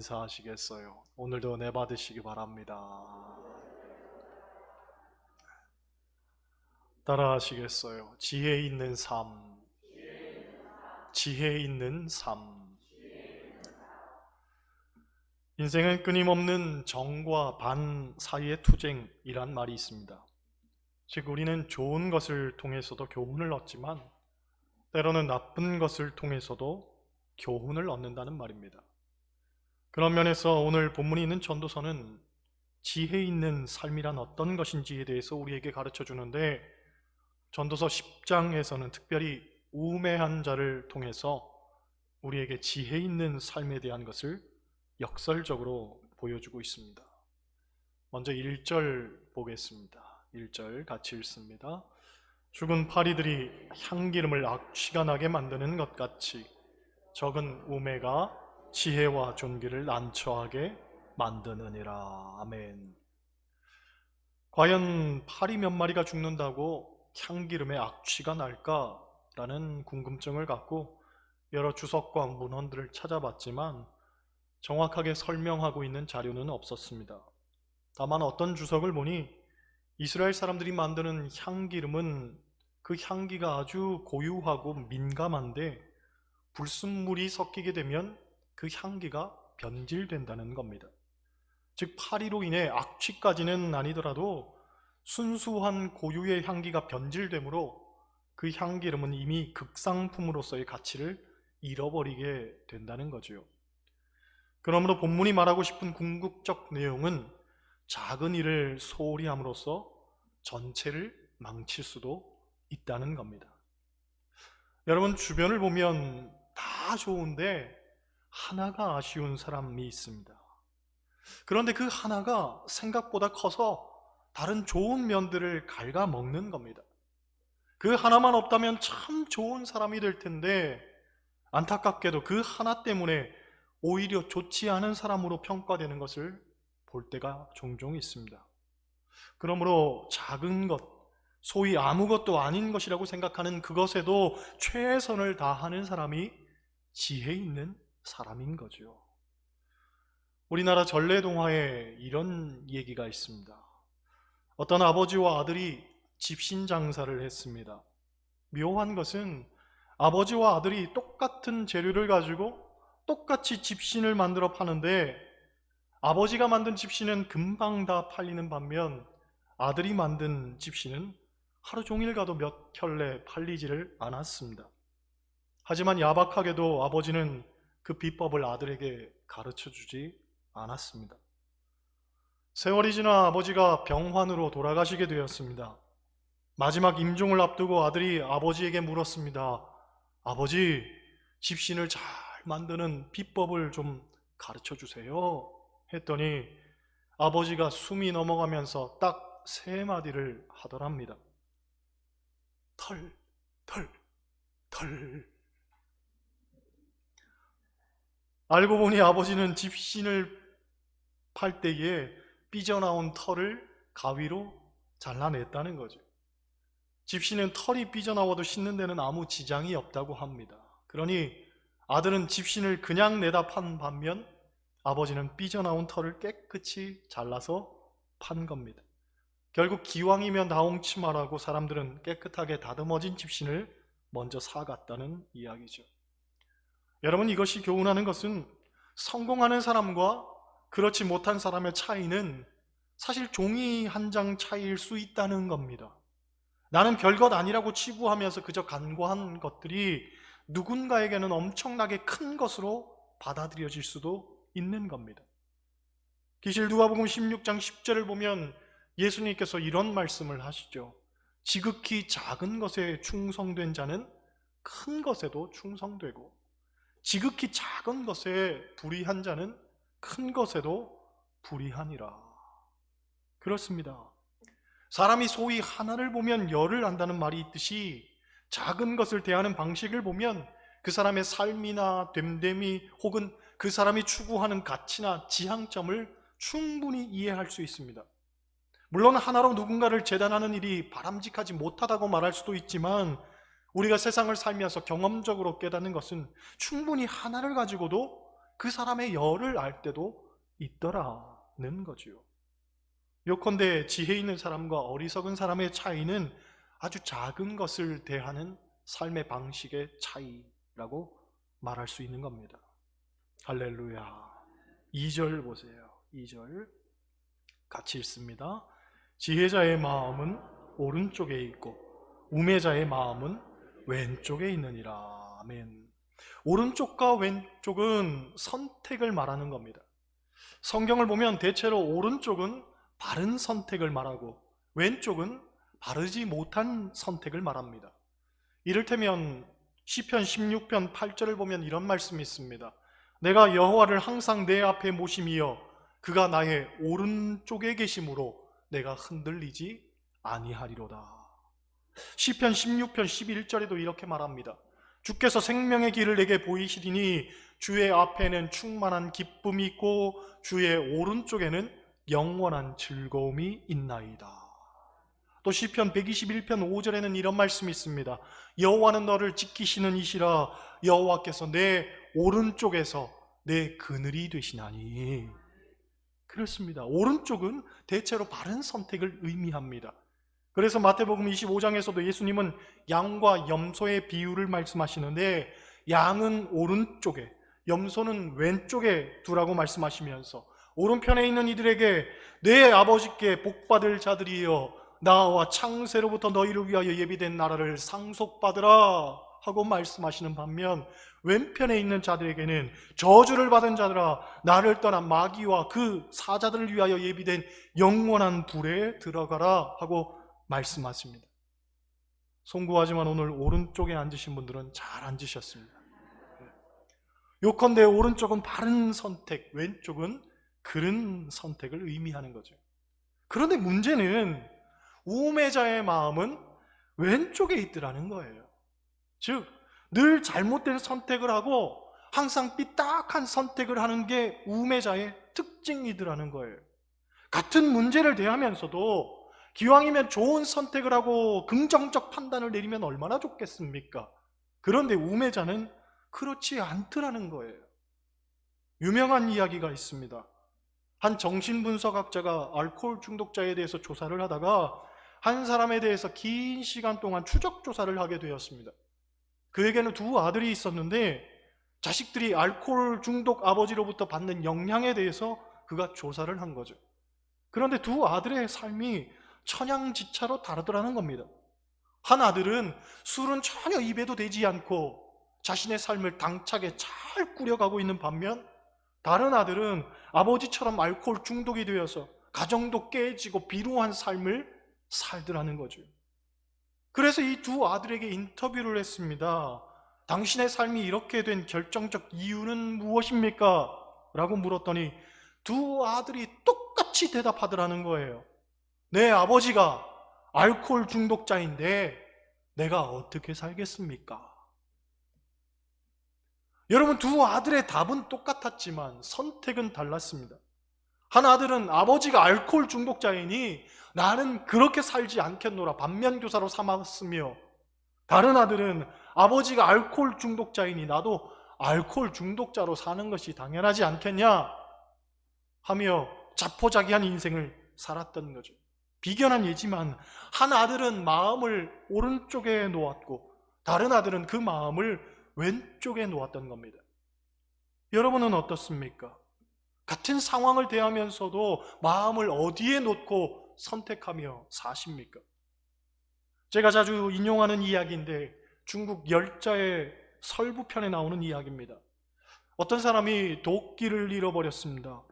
인사하시겠어요? 오늘도 은혜 받으시기 바랍니다. 따라하시겠어요? 지혜 있는 삶, 지혜 있는 삶. 인생은 끊임없는 정과 반 사이의 투쟁이란 말이 있습니다. 즉 우리는 좋은 것을 통해서도 교훈을 얻지만 때로는 나쁜 것을 통해서도 교훈을 얻는다는 말입니다. 그런 면에서 오늘 본문이 있는 전도서는 지혜 있는 삶이란 어떤 것인지에 대해서 우리에게 가르쳐 주는데, 전도서 10장에서는 특별히 우매한 자를 통해서 우리에게 지혜 있는 삶에 대한 것을 역설적으로 보여주고 있습니다. 먼저 1절 보겠습니다. 1절 같이 읽습니다. 죽은 파리들이 향기름을 악취가 나게 만드는 것 같이 적은 우매가 지혜와 존귀를 난처하게 만드느니라. 아멘. 과연 파리 몇 마리가 죽는다고 향기름에 악취가 날까라는 궁금증을 갖고 여러 주석과 문헌들을 찾아봤지만 정확하게 설명하고 있는 자료는 없었습니다. 다만 어떤 주석을 보니 이스라엘 사람들이 만드는 향기름은 그 향기가 아주 고유하고 민감한데 불순물이 섞이게 되면 그 향기가 변질된다는 겁니다. 즉 파리로 인해 악취까지는 아니더라도 순수한 고유의 향기가 변질되므로 그 향기름은 이미 극상품으로서의 가치를 잃어버리게 된다는 거죠. 그러므로 본문이 말하고 싶은 궁극적 내용은 작은 일을 소홀히 함으로써 전체를 망칠 수도 있다는 겁니다. 여러분 주변을 보면 다 좋은데 하나가 아쉬운 사람이 있습니다. 그런데 그 하나가 생각보다 커서 다른 좋은 면들을 갉아먹는 겁니다. 그 하나만 없다면 참 좋은 사람이 될 텐데 안타깝게도 그 하나 때문에 오히려 좋지 않은 사람으로 평가되는 것을 볼 때가 종종 있습니다. 그러므로 작은 것, 소위 아무것도 아닌 것이라고 생각하는 그것에도 최선을 다하는 사람이 지혜 있는 사람인 거죠. 우리나라 전래동화에 이런 얘기가 있습니다. 어떤 아버지와 아들이 집신 장사를 했습니다. 묘한 것은 아버지와 아들이 똑같은 재료를 가지고 똑같이 집신을 만들어 파는데 아버지가 만든 집신은 금방 다 팔리는 반면 아들이 만든 집신은 하루 종일 가도 몇 켤레 팔리지를 않았습니다. 하지만 야박하게도 아버지는 그 비법을 아들에게 가르쳐 주지 않았습니다. 세월이 지나 아버지가 병환으로 돌아가시게 되었습니다. 마지막 임종을 앞두고 아들이 아버지에게 물었습니다. 아버지, 집신을 잘 만드는 비법을 좀 가르쳐 주세요. 했더니 아버지가 숨이 넘어가면서 딱 세 마디를 하더랍니다. 털, 털, 털. 알고 보니 아버지는 집신을 팔 때에 삐져나온 털을 가위로 잘라냈다는 거죠. 집신은 털이 삐져나와도 씻는 데는 아무 지장이 없다고 합니다. 그러니 아들은 집신을 그냥 내다 판 반면 아버지는 삐져나온 털을 깨끗이 잘라서 판 겁니다. 결국 기왕이면 나홍치마라고 사람들은 깨끗하게 다듬어진 집신을 먼저 사갔다는 이야기죠. 여러분, 이것이 교훈하는 것은 성공하는 사람과 그렇지 못한 사람의 차이는 사실 종이 한 장 차이일 수 있다는 겁니다. 나는 별것 아니라고 치부하면서 그저 간과한 것들이 누군가에게는 엄청나게 큰 것으로 받아들여질 수도 있는 겁니다. 기실 누가복음 16장 10절을 보면 예수님께서 이런 말씀을 하시죠. 지극히 작은 것에 충성된 자는 큰 것에도 충성되고 지극히 작은 것에 불의한 자는 큰 것에도 불의하니라. 그렇습니다. 사람이 소위 하나를 보면 열을 안다는 말이 있듯이 작은 것을 대하는 방식을 보면 그 사람의 삶이나 됨됨이 혹은 그 사람이 추구하는 가치나 지향점을 충분히 이해할 수 있습니다. 물론 하나로 누군가를 재단하는 일이 바람직하지 못하다고 말할 수도 있지만 우리가 세상을 살면서 경험적으로 깨닫는 것은 충분히 하나를 가지고도 그 사람의 열을 알 때도 있더라는 거지요. 요컨대 지혜 있는 사람과 어리석은 사람의 차이는 아주 작은 것을 대하는 삶의 방식의 차이라고 말할 수 있는 겁니다. 할렐루야. 2절 보세요. 2절 같이 읽습니다. 지혜자의 마음은 오른쪽에 있고 우매자의 마음은 왼쪽에 있느니라. 아멘. 오른쪽과 왼쪽은 선택을 말하는 겁니다. 성경을 보면 대체로 오른쪽은 바른 선택을 말하고 왼쪽은 바르지 못한 선택을 말합니다. 이를테면 시편 16편 8절을 보면 이런 말씀이 있습니다. 내가 여호와를 항상 내 앞에 모심이여 그가 나의 오른쪽에 계심으로 내가 흔들리지 아니하리로다. 시편 16편 11절에도 이렇게 말합니다. 주께서 생명의 길을 내게 보이시리니 주의 앞에는 충만한 기쁨이 있고 주의 오른쪽에는 영원한 즐거움이 있나이다. 또 시편 121편 5절에는 이런 말씀이 있습니다. 여호와는 너를 지키시는 이시라 여호와께서 내 오른쪽에서 내 그늘이 되시나니. 그렇습니다. 오른쪽은 대체로 바른 선택을 의미합니다. 그래서 마태복음 25장에서도 예수님은 양과 염소의 비유를 말씀하시는데 양은 오른쪽에 염소는 왼쪽에 두라고 말씀하시면서 오른편에 있는 이들에게 내 아버지께 복받을 자들이여 나와 창세로부터 너희를 위하여 예비된 나라를 상속받으라 하고 말씀하시는 반면 왼편에 있는 자들에게는 저주를 받은 자들아 나를 떠난 마귀와 그 사자들을 위하여 예비된 영원한 불에 들어가라 하고 말씀하십니다. 송구하지만 오늘 오른쪽에 앉으신 분들은 잘 앉으셨습니다. 요컨대 오른쪽은 바른 선택, 왼쪽은 그른 선택을 의미하는 거죠. 그런데 문제는 우매자의 마음은 왼쪽에 있더라는 거예요. 즉, 늘 잘못된 선택을 하고 항상 삐딱한 선택을 하는 게 우매자의 특징이더라는 거예요. 같은 문제를 대하면서도 기왕이면 좋은 선택을 하고 긍정적 판단을 내리면 얼마나 좋겠습니까? 그런데 우매자는 그렇지 않더라는 거예요. 유명한 이야기가 있습니다. 한 정신분석학자가 알코올 중독자에 대해서 조사를 하다가 한 사람에 대해서 긴 시간 동안 추적 조사를 하게 되었습니다. 그에게는 두 아들이 있었는데 자식들이 알코올 중독 아버지로부터 받는 영향에 대해서 그가 조사를 한 거죠. 그런데 두 아들의 삶이 천양지차로 다르더라는 겁니다. 한 아들은 술은 전혀 입에도 대지 않고 자신의 삶을 당차게 잘 꾸려가고 있는 반면 다른 아들은 아버지처럼 알코올 중독이 되어서 가정도 깨지고 비루한 삶을 살더라는 거죠. 그래서 이 두 아들에게 인터뷰를 했습니다. 당신의 삶이 이렇게 된 결정적 이유는 무엇입니까? 라고 물었더니 두 아들이 똑같이 대답하더라는 거예요. 내 아버지가 알코올 중독자인데 내가 어떻게 살겠습니까? 여러분, 두 아들의 답은 똑같았지만 선택은 달랐습니다. 한 아들은 아버지가 알코올 중독자이니 나는 그렇게 살지 않겠노라 반면교사로 삼았으며, 다른 아들은 아버지가 알코올 중독자이니 나도 알코올 중독자로 사는 것이 당연하지 않겠냐 하며 자포자기한 인생을 살았던 거죠. 비견한 예지만 한 아들은 마음을 오른쪽에 놓았고 다른 아들은 그 마음을 왼쪽에 놓았던 겁니다. 여러분은 어떻습니까? 같은 상황을 대하면서도 마음을 어디에 놓고 선택하며 사십니까? 제가 자주 인용하는 이야기인데 중국 열자의 설부편에 나오는 이야기입니다. 어떤 사람이 도끼를 잃어버렸습니다.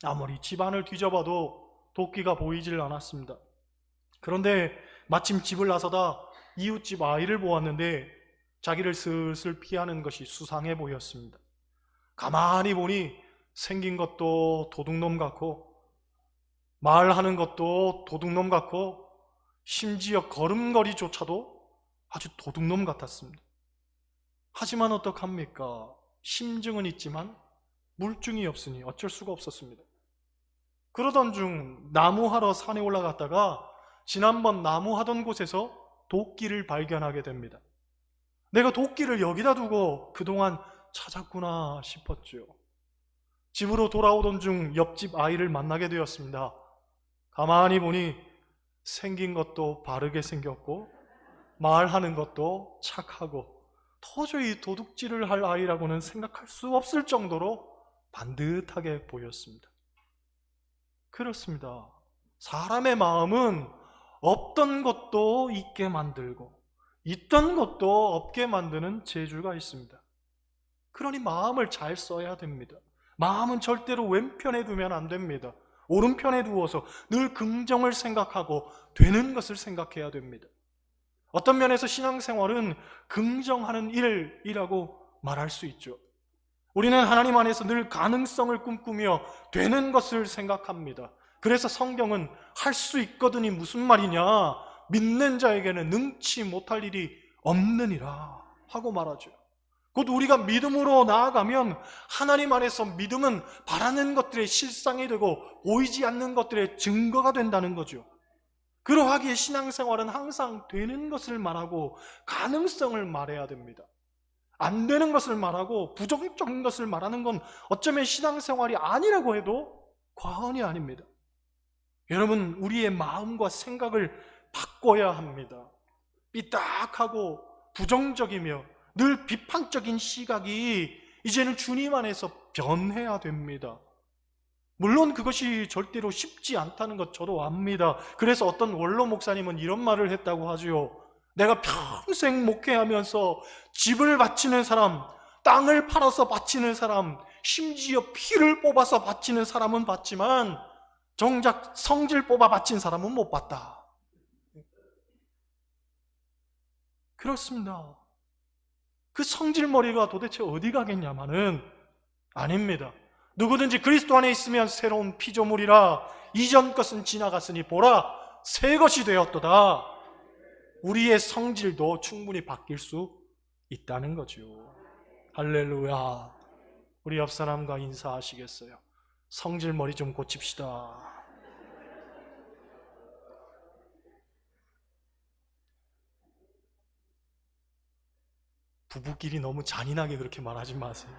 아무리 집안을 뒤져봐도 도끼가 보이질 않았습니다. 그런데 마침 집을 나서다 이웃집 아이를 보았는데 자기를 슬슬 피하는 것이 수상해 보였습니다. 가만히 보니 생긴 것도 도둑놈 같고 말하는 것도 도둑놈 같고 심지어 걸음걸이조차도 아주 도둑놈 같았습니다. 하지만 어떡합니까? 심증은 있지만 물증이 없으니 어쩔 수가 없었습니다. 그러던 중 나무하러 산에 올라갔다가 지난번 나무하던 곳에서 도끼를 발견하게 됩니다. 내가 도끼를 여기다 두고 그동안 찾았구나 싶었죠. 집으로 돌아오던 중 옆집 아이를 만나게 되었습니다. 가만히 보니 생긴 것도 바르게 생겼고 말하는 것도 착하고 도저히 도둑질을 할 아이라고는 생각할 수 없을 정도로 반듯하게 보였습니다. 그렇습니다. 사람의 마음은 없던 것도 있게 만들고 있던 것도 없게 만드는 재주가 있습니다. 그러니 마음을 잘 써야 됩니다. 마음은 절대로 왼편에 두면 안 됩니다. 오른편에 두어서 늘 긍정을 생각하고 되는 것을 생각해야 됩니다. 어떤 면에서 신앙생활은 긍정하는 일이라고 말할 수 있죠. 우리는 하나님 안에서 늘 가능성을 꿈꾸며 되는 것을 생각합니다. 그래서 성경은 할 수 있거든이 무슨 말이냐? 믿는 자에게는 능치 못할 일이 없느니라 하고 말하죠. 곧 우리가 믿음으로 나아가면 하나님 안에서 믿음은 바라는 것들의 실상이 되고 보이지 않는 것들의 증거가 된다는 거죠. 그러하기에 신앙생활은 항상 되는 것을 말하고 가능성을 말해야 됩니다. 안 되는 것을 말하고 부정적인 것을 말하는 건 어쩌면 신앙생활이 아니라고 해도 과언이 아닙니다. 여러분, 우리의 마음과 생각을 바꿔야 합니다. 삐딱하고 부정적이며 늘 비판적인 시각이 이제는 주님 안에서 변해야 됩니다. 물론 그것이 절대로 쉽지 않다는 것 저도 압니다. 그래서 어떤 원로 목사님은 이런 말을 했다고 하죠. 내가 평생 목회하면서 집을 바치는 사람, 땅을 팔아서 바치는 사람, 심지어 피를 뽑아서 바치는 사람은 봤지만 정작 성질 뽑아 바친 사람은 못 봤다. 그렇습니다. 그 성질머리가 도대체 어디 가겠냐마는 아닙니다. 누구든지 그리스도 안에 있으면 새로운 피조물이라 이전 것은 지나갔으니 보라 새 것이 되었도다. 우리의 성질도 충분히 바뀔 수 있다는 거죠. 할렐루야. 우리 옆 사람과 인사하시겠어요? 성질머리 좀 고칩시다. 부부끼리 너무 잔인하게 그렇게 말하지 마세요.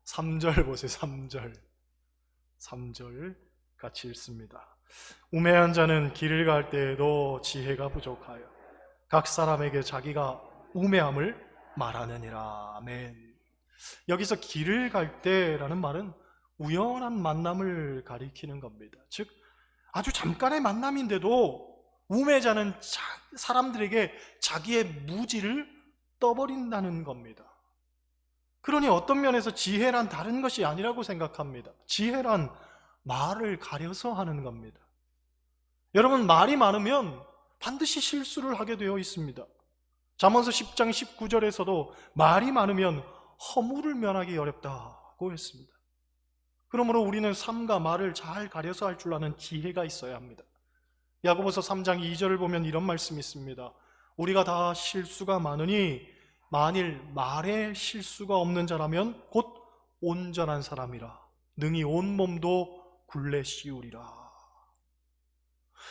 3절 보세요. 3절 같이 읽습니다. 우매한 자는 길을 갈 때에도 지혜가 부족하여 각 사람에게 자기가 우매함을 말하느니라. 아멘. 여기서 길을 갈 때라는 말은 우연한 만남을 가리키는 겁니다. 즉 아주 잠깐의 만남인데도 우매자는 사람들에게 자기의 무지를 떠버린다는 겁니다. 그러니 어떤 면에서 지혜란 다른 것이 아니라고 생각합니다. 지혜란 말을 가려서 하는 겁니다. 여러분, 말이 많으면 반드시 실수를 하게 되어 있습니다. 잠언서 10장 19절에서도 말이 많으면 허물을 면하기 어렵다고 했습니다. 그러므로 우리는 삶과 말을 잘 가려서 할 줄 아는 지혜가 있어야 합니다. 야고보서 3장 2절을 보면 이런 말씀이 있습니다. 우리가 다 실수가 많으니 만일 말에 실수가 없는 자라면 곧 온전한 사람이라 능히 온 몸도 굴레 씌우리라.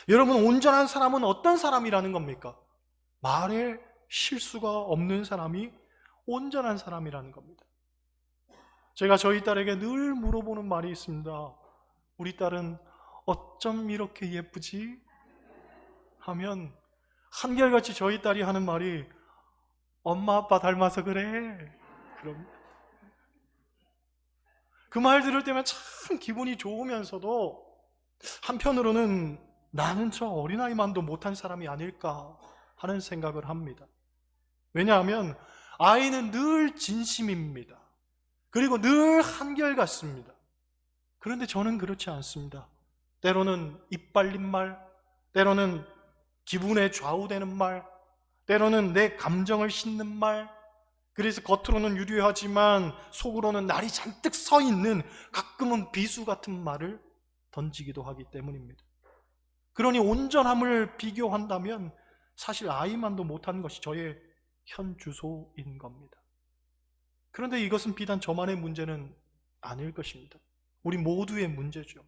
여러분, 온전한 사람은 어떤 사람이라는 겁니까? 말에 실수가 없는 사람이 온전한 사람이라는 겁니다. 제가 저희 딸에게 늘 물어보는 말이 있습니다. 우리 딸은 어쩜 이렇게 예쁘지? 하면 한결같이 저희 딸이 하는 말이 엄마 아빠 닮아서 그래. 그럼 그 말 들을 때면 참 기분이 좋으면서도 한편으로는 나는 저 어린아이만도 못한 사람이 아닐까 하는 생각을 합니다. 왜냐하면 아이는 늘 진심입니다. 그리고 늘 한결같습니다. 그런데 저는 그렇지 않습니다. 때로는 입 발린 말, 때로는 기분에 좌우되는 말, 때로는 내 감정을 싣는 말, 그래서 겉으로는 유려하지만 속으로는 날이 잔뜩 서 있는 가끔은 비수 같은 말을 던지기도 하기 때문입니다. 그러니 온전함을 비교한다면 사실 아이만도 못한 것이 저의 현 주소인 겁니다. 그런데 이것은 비단 저만의 문제는 아닐 것입니다. 우리 모두의 문제죠.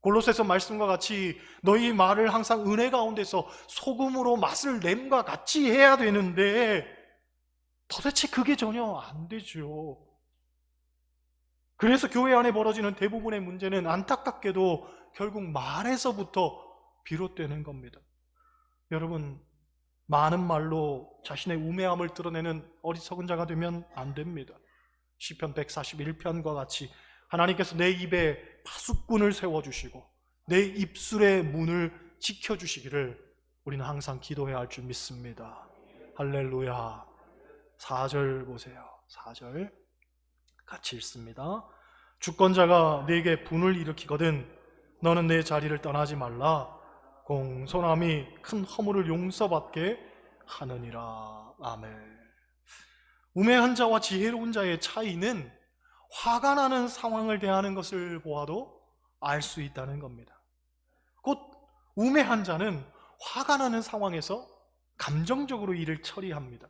골로새서 말씀과 같이 너희 말을 항상 은혜 가운데서 소금으로 맛을 냄과 같이 해야 되는데 도대체 그게 전혀 안 되죠. 그래서 교회 안에 벌어지는 대부분의 문제는 안타깝게도 결국 말에서부터 비롯되는 겁니다. 여러분, 많은 말로 자신의 우매함을 드러내는 어리석은 자가 되면 안 됩니다. 시편 141편과 같이 하나님께서 내 입에 파수꾼을 세워주시고 내 입술의 문을 지켜주시기를 우리는 항상 기도해야 할 줄 믿습니다. 할렐루야. 4절 보세요. 4절 같이 읽습니다. 주권자가 내게 분을 일으키거든 너는 내 자리를 떠나지 말라. 공손함이 큰 허물을 용서받게 하느니라. 아멘. 우매한 자와 지혜로운 자의 차이는 화가 나는 상황을 대하는 것을 보아도 알 수 있다는 겁니다. 곧 우매한 자는 화가 나는 상황에서 감정적으로 일을 처리합니다.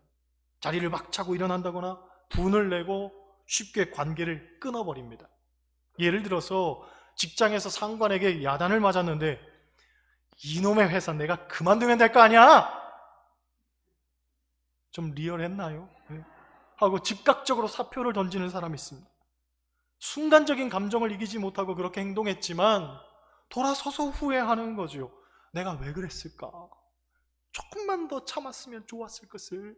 자리를 박차고 일어난다거나 분을 내고 쉽게 관계를 끊어버립니다. 예를 들어서 직장에서 상관에게 야단을 맞았는데 이놈의 회사 내가 그만두면 될 거 아니야? 좀 리얼했나요? 하고 즉각적으로 사표를 던지는 사람이 있습니다. 순간적인 감정을 이기지 못하고 그렇게 행동했지만 돌아서서 후회하는 거죠. 내가 왜 그랬을까? 조금만 더 참았으면 좋았을 것을.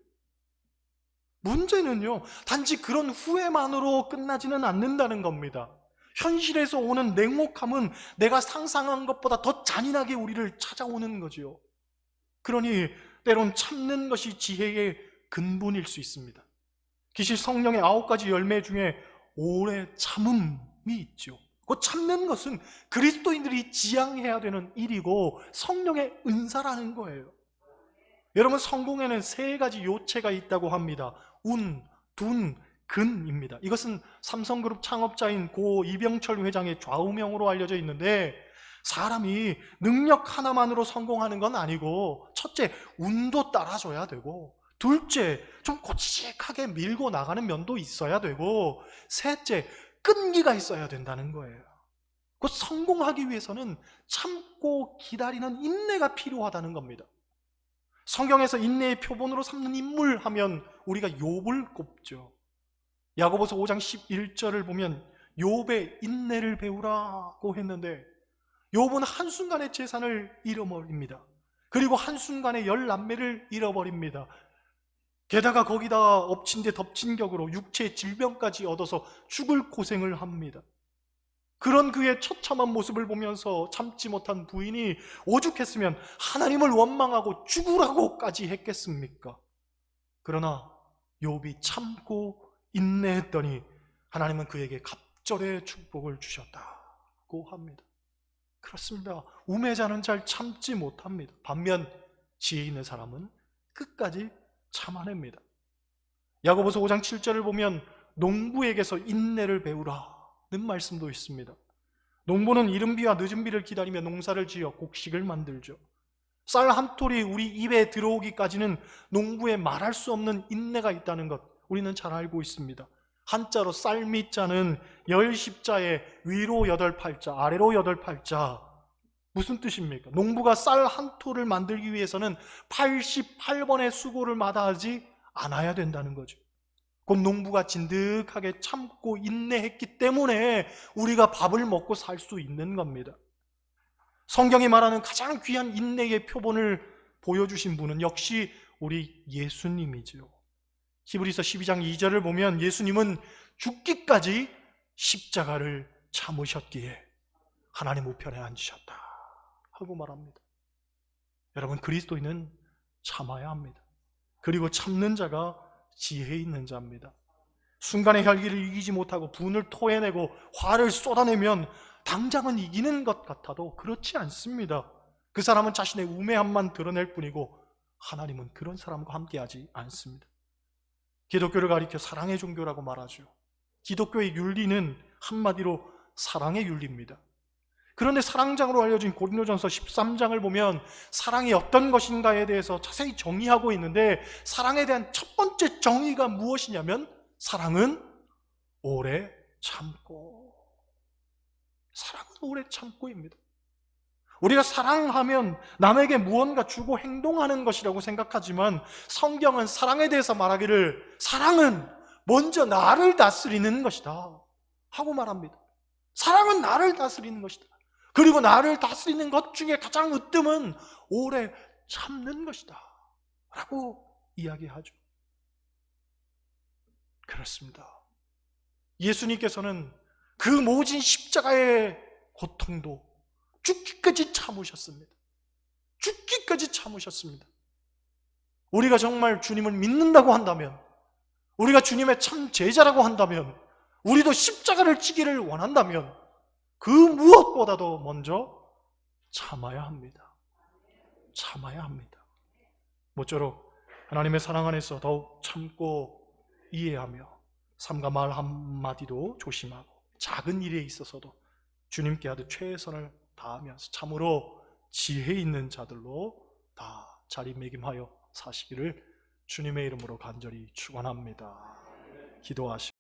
문제는요, 단지 그런 후회만으로 끝나지는 않는다는 겁니다. 현실에서 오는 냉혹함은 내가 상상한 것보다 더 잔인하게 우리를 찾아오는 거죠. 그러니 때론 참는 것이 지혜의 근본일 수 있습니다. 기실 성령의 9가지 열매 중에 오래 참음이 있죠. 그 참는 것은 그리스도인들이 지향해야 되는 일이고 성령의 은사라는 거예요. 여러분, 성공에는 3가지 요체가 있다고 합니다. 운, 둔, 근입니다. 이것은 삼성그룹 창업자인 고 이병철 회장의 좌우명으로 알려져 있는데, 사람이 능력 하나만으로 성공하는 건 아니고, 첫째, 운도 따라줘야 되고, 둘째, 좀 고치직하게 밀고 나가는 면도 있어야 되고, 셋째, 끈기가 있어야 된다는 거예요. 그 성공하기 위해서는 참고 기다리는 인내가 필요하다는 겁니다. 성경에서 인내의 표본으로 삼는 인물 하면 우리가 욥을 꼽죠. 야고보서 5장 11절을 보면 욥의 인내를 배우라고 했는데, 욥은 한순간에 재산을 잃어버립니다. 그리고 한순간에 10남매를 잃어버립니다. 게다가 거기다 엎친 데 덮친 격으로 육체의 질병까지 얻어서 죽을 고생을 합니다. 그런 그의 처참한 모습을 보면서 참지 못한 부인이 오죽했으면 하나님을 원망하고 죽으라고까지 했겠습니까? 그러나 욥이 참고 인내했더니 하나님은 그에게 갑절의 축복을 주셨다고 합니다. 그렇습니다. 우매자는 잘 참지 못합니다. 반면 지혜 있는 사람은 끝까지 참아냅니다. 야고보서 5장 7절을 보면 농부에게서 인내를 배우라는 말씀도 있습니다. 농부는 이른 비와 늦은 비를 기다리며 농사를 지어 곡식을 만들죠. 쌀 한 톨이 우리 입에 들어오기까지는 농부의 말할 수 없는 인내가 있다는 것 우리는 잘 알고 있습니다. 한자로 쌀미자는 열십자에 위로 8팔자, 아래로 8팔자. 무슨 뜻입니까? 농부가 쌀 한 톨을 만들기 위해서는 88번의 수고를 마다하지 않아야 된다는 거죠. 곧 농부가 진득하게 참고 인내했기 때문에 우리가 밥을 먹고 살 수 있는 겁니다. 성경이 말하는 가장 귀한 인내의 표본을 보여주신 분은 역시 우리 예수님이죠. 히브리서 12장 2절을 보면 예수님은 죽기까지 십자가를 참으셨기에 하나님 우편에 앉으셨다 하고 말합니다. 여러분, 그리스도인은 참아야 합니다. 그리고 참는 자가 지혜 있는 자입니다. 순간의 혈기를 이기지 못하고 분을 토해내고 화를 쏟아내면 당장은 이기는 것 같아도 그렇지 않습니다. 그 사람은 자신의 우매함만 드러낼 뿐이고 하나님은 그런 사람과 함께하지 않습니다. 기독교를 가리켜 사랑의 종교라고 말하죠. 기독교의 윤리는 한마디로 사랑의 윤리입니다. 그런데 사랑장으로 알려진 고린도전서 13장을 보면 사랑이 어떤 것인가에 대해서 자세히 정의하고 있는데, 사랑에 대한 첫 번째 정의가 무엇이냐면 사랑은 오래 참고. 사랑은 오래 참고입니다. 우리가 사랑하면 남에게 무언가 주고 행동하는 것이라고 생각하지만 성경은 사랑에 대해서 말하기를 사랑은 먼저 나를 다스리는 것이다. 하고 말합니다. 사랑은 나를 다스리는 것이다. 그리고 나를 다스리는 것 중에 가장 으뜸은 오래 참는 것이다 라고 이야기하죠. 그렇습니다. 예수님께서는 그 모진 십자가의 고통도 죽기까지 참으셨습니다. 죽기까지 참으셨습니다. 우리가 정말 주님을 믿는다고 한다면, 우리가 주님의 참 제자라고 한다면, 우리도 십자가를 지기를 원한다면 그 무엇보다도 먼저 참아야 합니다. 참아야 합니다. 모쪼록 하나님의 사랑 안에서 더욱 참고 이해하며 삶과 말 한마디도 조심하고 작은 일에 있어서도 주님께 하듯 최선을 다하면서 참으로 지혜 있는 자들로 다 자리매김하여 사시기를 주님의 이름으로 간절히 축원합니다. 기도하시고